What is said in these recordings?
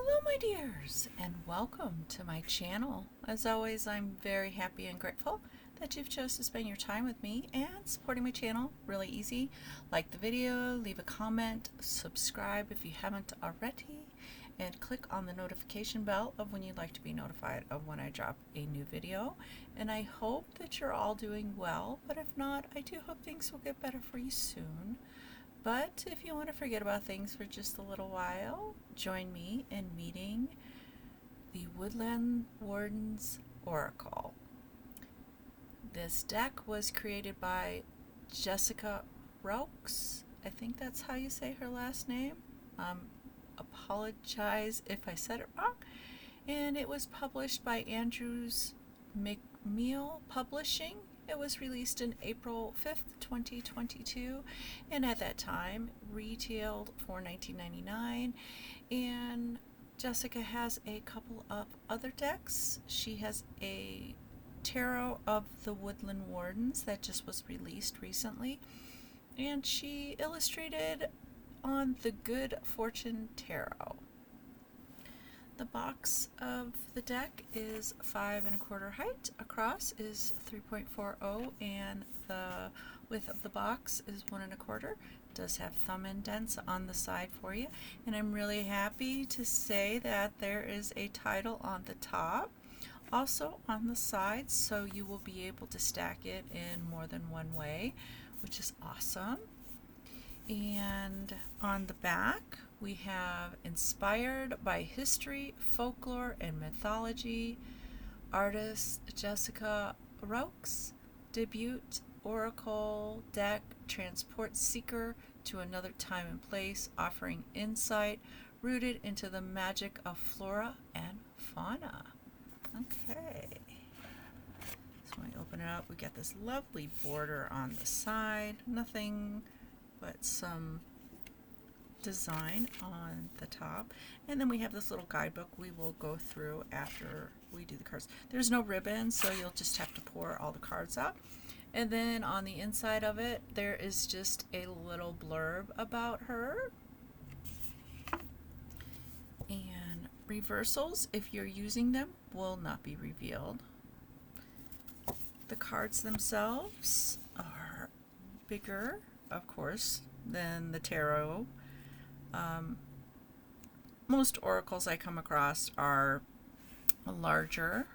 Hello, my dears, and welcome to my channel. As always, I'm very happy and grateful that you've chosen to spend your time with me and supporting my channel. Really easy. Like the video, leave a comment, subscribe if you haven't already, and click on the notification bell of when you'd like to be notified of when I drop a new video. And I hope that you're all doing well, but if not, I do hope things will get better for you soon. But if you want to forget about things for just a little while, join me in meeting the Woodland Wardens Oracle. This deck was created by Jessica Roux. I think that's how you say her last name. Apologize if I said it wrong. And it was published by Andrews McMeel Publishing. It was released in April 5th, 2022, and at that time retailed for $19.99. And Jessica has a couple of other decks. She has a tarot of the Woodland Wardens that just was released recently, and she illustrated on the Good Fortune Tarot. The box of the deck is 5 1/4 height, across is 3.40, and the width of the box is 1 1/4. It does have thumb indents on the side for you, and I'm really happy to say that there is a title on the top, also on the sides, so you will be able to stack it in more than one way, which is awesome. And on the back, we have inspired by history, folklore, and mythology. Artist Jessica Roux, debut oracle deck, transport seeker to another time and place, offering insight rooted into the magic of flora and fauna. Okay. So when I open it up, we get this lovely border on the side. Nothing but some design on the top, and then we have this little guidebook we will go through after we do the cards. There's no ribbon, so you'll just have to pour all the cards out. And then on the inside of it, there is just a little blurb about her. And reversals, if you're using them, will not be revealed. The cards themselves are bigger, of course, than the tarot. Most oracles I come across are larger.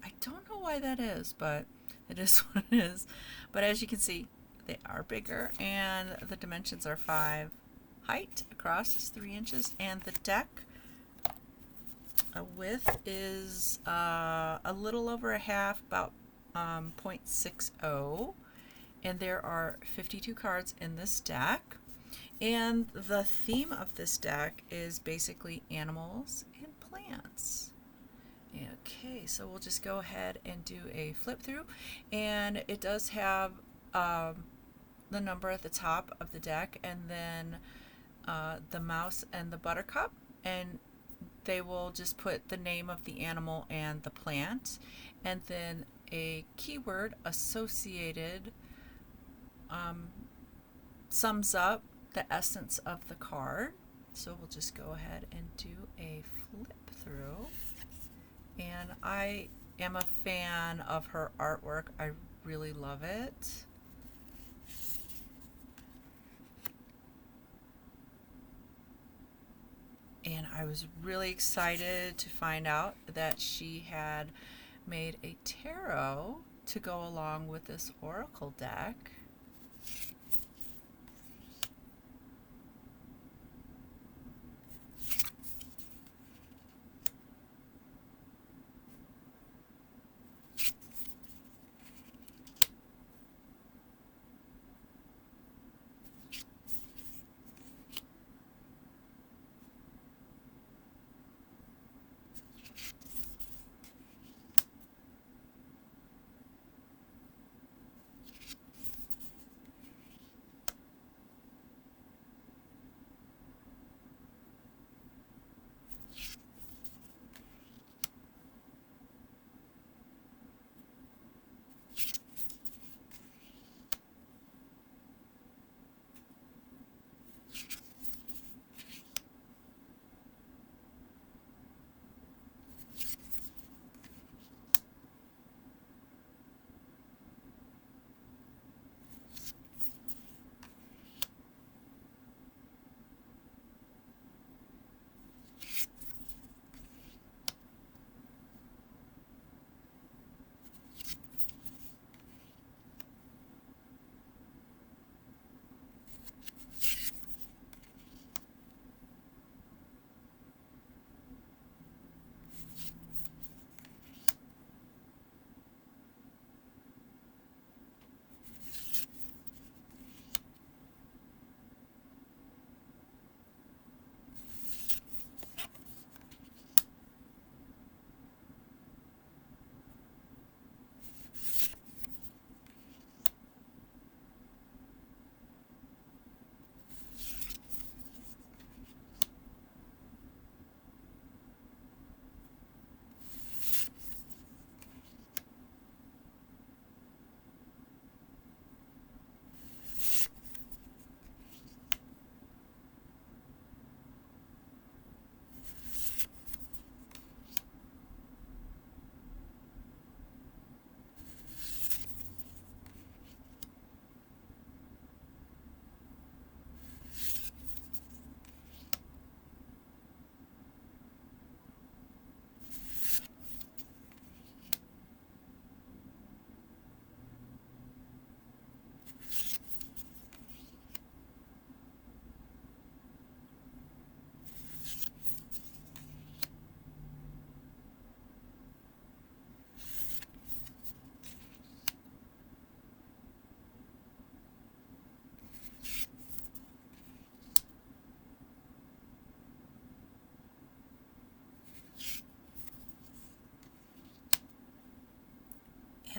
I don't know why that is, but it is what it is. But as you can see, they are bigger, and the dimensions are 5. Height across is 3 inches, and the deck width is a little over a half, about 0.60. And there are 52 cards in this deck. And the theme of this deck is basically animals and plants. Okay, so we'll just go ahead and do a flip through. And it does have the number at the top of the deck, and then the mouse and the buttercup. And they will just put the name of the animal and the plant, and then a keyword associated sums up the essence of the card. So we'll just go ahead and do a flip through. And I am a fan of her artwork. I really love it. And I was really excited to find out that she had made a tarot to go along with this oracle deck.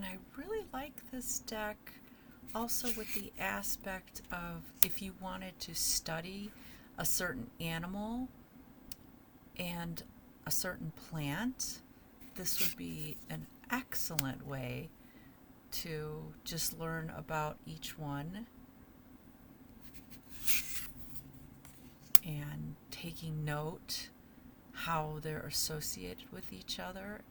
And I really like this deck also with the aspect of if you wanted to study a certain animal and a certain plant, this would be an excellent way to just learn about each one and taking note how they're associated with each other.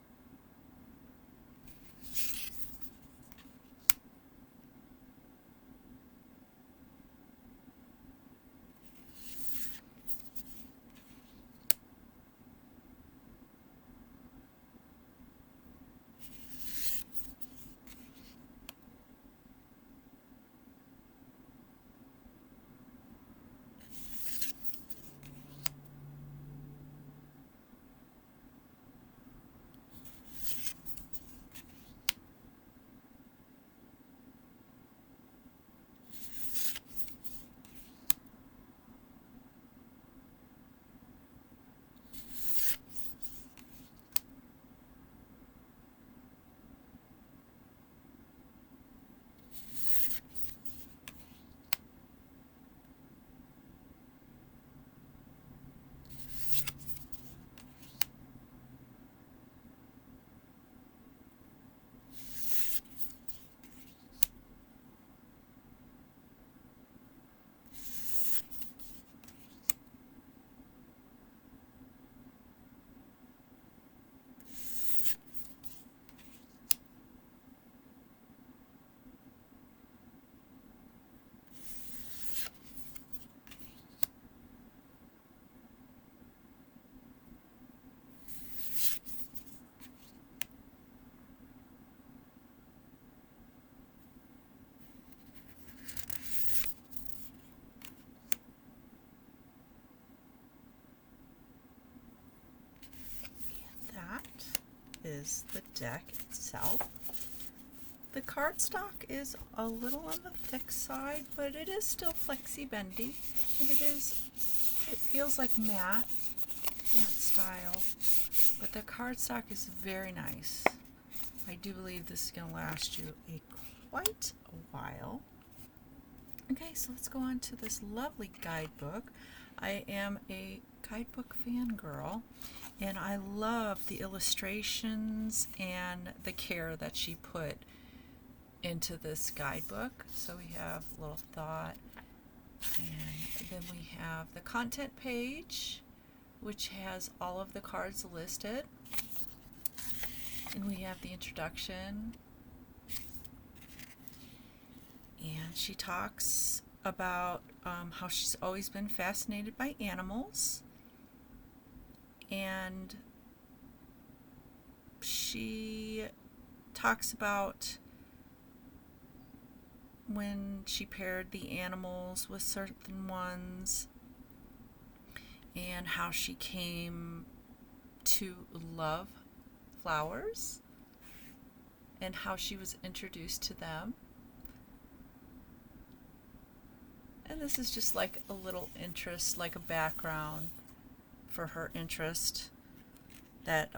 That is the deck itself. The cardstock is a little on the thick side, but it is still flexi bendy, and it feels like matte style, but the cardstock is very nice. I do believe this is going to last you quite a while. Okay, so let's go on to this lovely guidebook. I am a guidebook fangirl, and I love the illustrations and the care that she put into this guidebook. So we have a little thought, and then we have the content page, which has all of the cards listed, and we have the introduction, and she talks about how she's always been fascinated by animals, and she talks about when she paired the animals with certain ones and how she came to love flowers and how she was introduced to them. And this is just like a little interest, like a background for her interest that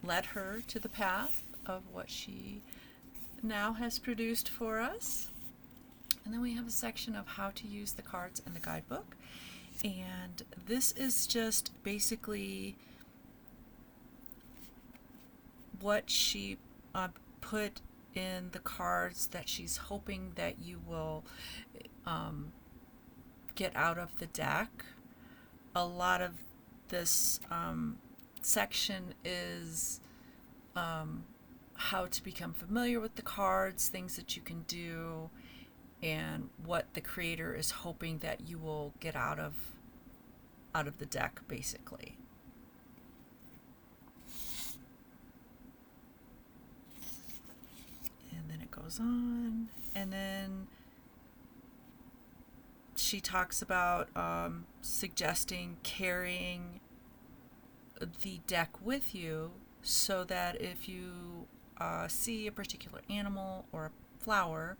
led her to the path of what she now has produced for us. And then we have a section of how to use the cards in the guidebook. And this is just basically what she put in the cards that she's hoping that you will get out of the deck. A lot of this section is how to become familiar with the cards, things that you can do, and what the creator is hoping that you will get out of the deck, basically. And then it goes on, and then she talks about suggesting carrying the deck with you so that if you see a particular animal or a flower,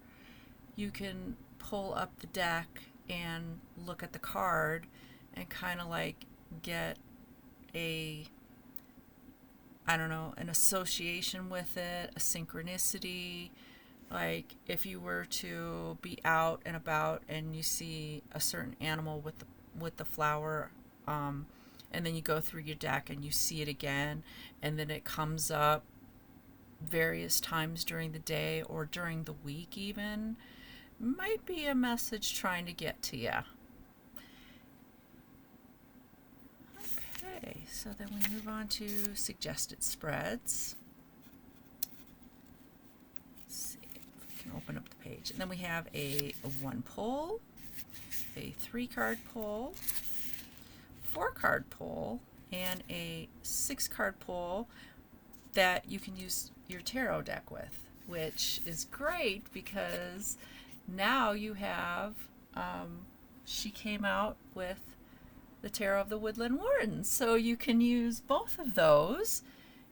you can pull up the deck and look at the card and kind of like get a I don't know, an association with it, a synchronicity. Like if you were to be out and about and you see a certain animal with the flower, and then you go through your deck and you see it again, and then it comes up various times during the day or during the week even, might be a message trying to get to you. Okay, so then we move on to suggested spreads. Let's see if we can open up the page. And then we have a 1 pull, a 3-card pull, 4-card pull, and a 6-card pull that you can use your tarot deck with, which is great because now you have, she came out with the Tarot of the Woodland Wardens, so you can use both of those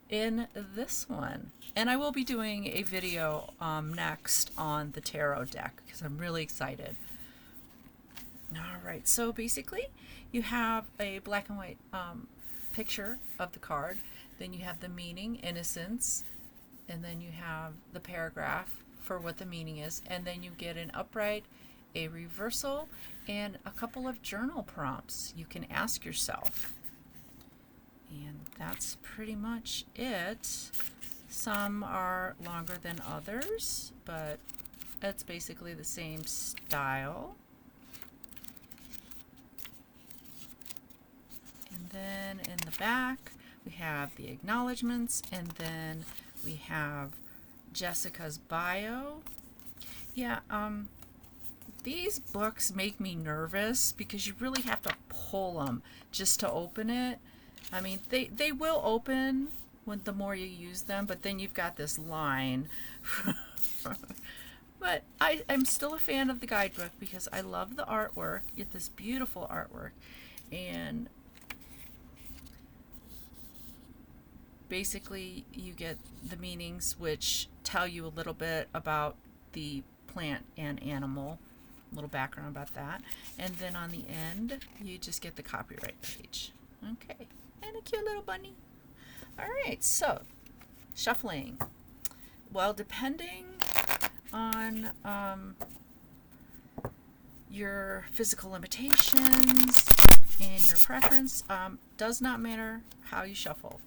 in this one. And I will be doing a video next on the tarot deck because I'm really excited. All right, so basically you have a black and white picture of the card, then you have the meaning, innocence, and then you have the paragraph for what the meaning is, and then you get an upright, a reversal, and a couple of journal prompts you can ask yourself. And that's pretty much it. Some are longer than others, but it's basically the same style. And then in the back, we have the acknowledgments, and then we have Jessica's bio. Yeah, these books make me nervous because you really have to pull them just to open it. I mean, they will open when the more you use them, but then you've got this line. But I'm still a fan of the guidebook because I love the artwork. You get this beautiful artwork, and basically you get the meanings which tell you a little bit about the plant and animal, a little background about that, and then on the end you just get the copyright page. Okay, and a cute little bunny. All right, so shuffling. Well, depending on your physical limitations and your preference, does not matter how you shuffle.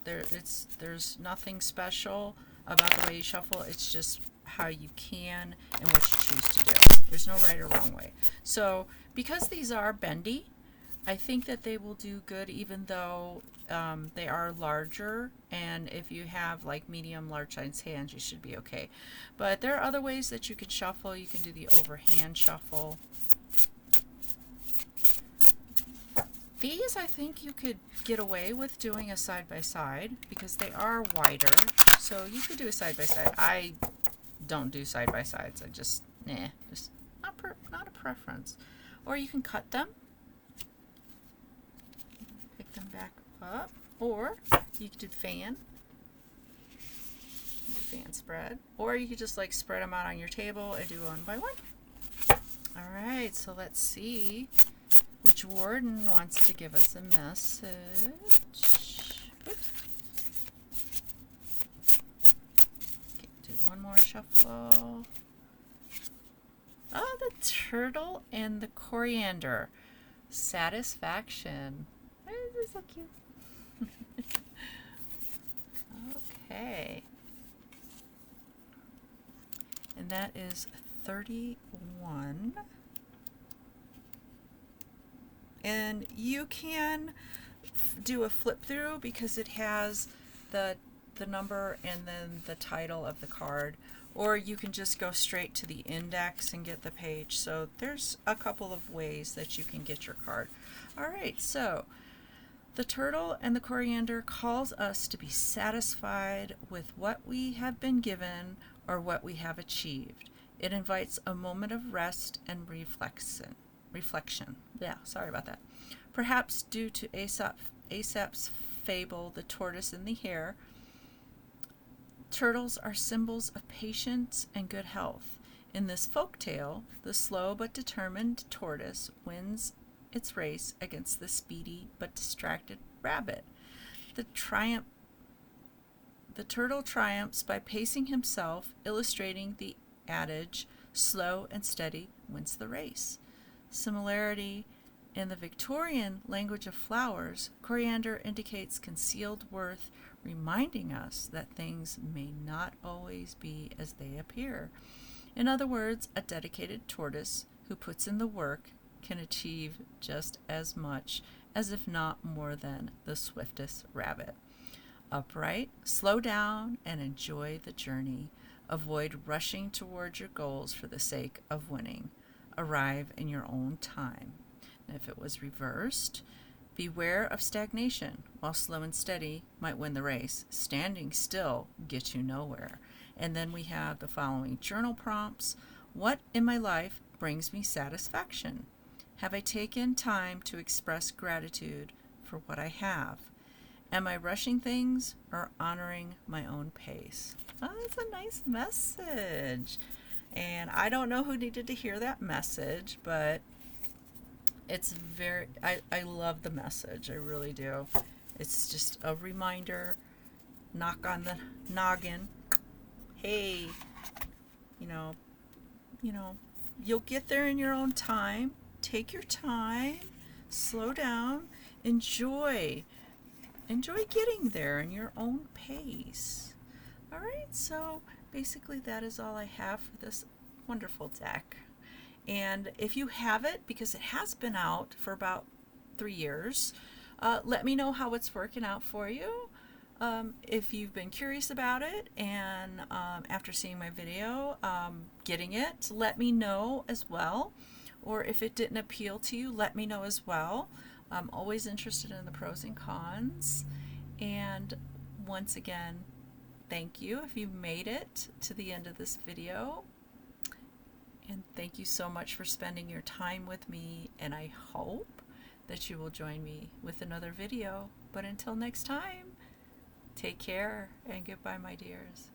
There's nothing special about the way you shuffle. It's just how you can and what you choose to do. There's no right or wrong way. So because these are bendy, I think that they will do good even though they are larger, and if you have like medium, large size hands, you should be okay. But there are other ways that you can shuffle. You can do the overhand shuffle. These I think you could get away with doing a side-by-side because they are wider, so you could do a side-by-side. I don't do side-by-sides. I just, just not a preference. Or you can cut them, pick them back up, or you could do the fan spread, or you could just like spread them out on your table and do one by one. All right, so let's see which warden wants to give us a message. Oops. Okay, do one more shuffle. Oh, the turtle and the coriander. Satisfaction. Oh, this is so cute. Okay. And that is 31. And you can do a flip through because it has the number and then the title of the card, or you can just go straight to the index and get the page. So there's a couple of ways that you can get your card. All right, so the turtle and the coriander calls us to be satisfied with what we have been given or what we have achieved. It invites a moment of rest and reflection. Yeah, sorry about that. Perhaps due to Aesop's fable, The Tortoise and the Hare, turtles are symbols of patience and good health. In this folk tale, the slow but determined tortoise wins its race against the speedy but distracted rabbit. The triumph The turtle triumphs by pacing himself, illustrating the adage, slow and steady wins the race. Similarity in the Victorian language of flowers, coriander indicates concealed worth, reminding us that things may not always be as they appear. In other words, a dedicated tortoise who puts in the work can achieve just as much as if not more than the swiftest rabbit. Upright, slow down, and enjoy the journey. Avoid rushing towards your goals for the sake of winning. Arrive in your own time. And if it was reversed, beware of stagnation. While slow and steady might win the race, standing still gets you nowhere. And then we have the following journal prompts. What in my life brings me satisfaction? Have I taken time to express gratitude for what I have? Am I rushing things or honoring my own pace? Oh, that's a nice message. And I don't know who needed to hear that message, but it's I love the message. I really do. It's just a reminder, knock on the noggin. Hey, you know, you'll get there in your own time. Take your time, slow down, enjoy getting there in your own pace. All right, so basically that is all I have for this wonderful deck. And if you have it, because it has been out for about 3 years, let me know how it's working out for you. If you've been curious about it and after seeing my video, getting it, let me know as well. Or if it didn't appeal to you, let me know as well. I'm always interested in the pros and cons. And once again, thank you if you've made it to the end of this video. And thank you so much for spending your time with me. And I hope that you will join me with another video. But until next time, take care and goodbye, my dears.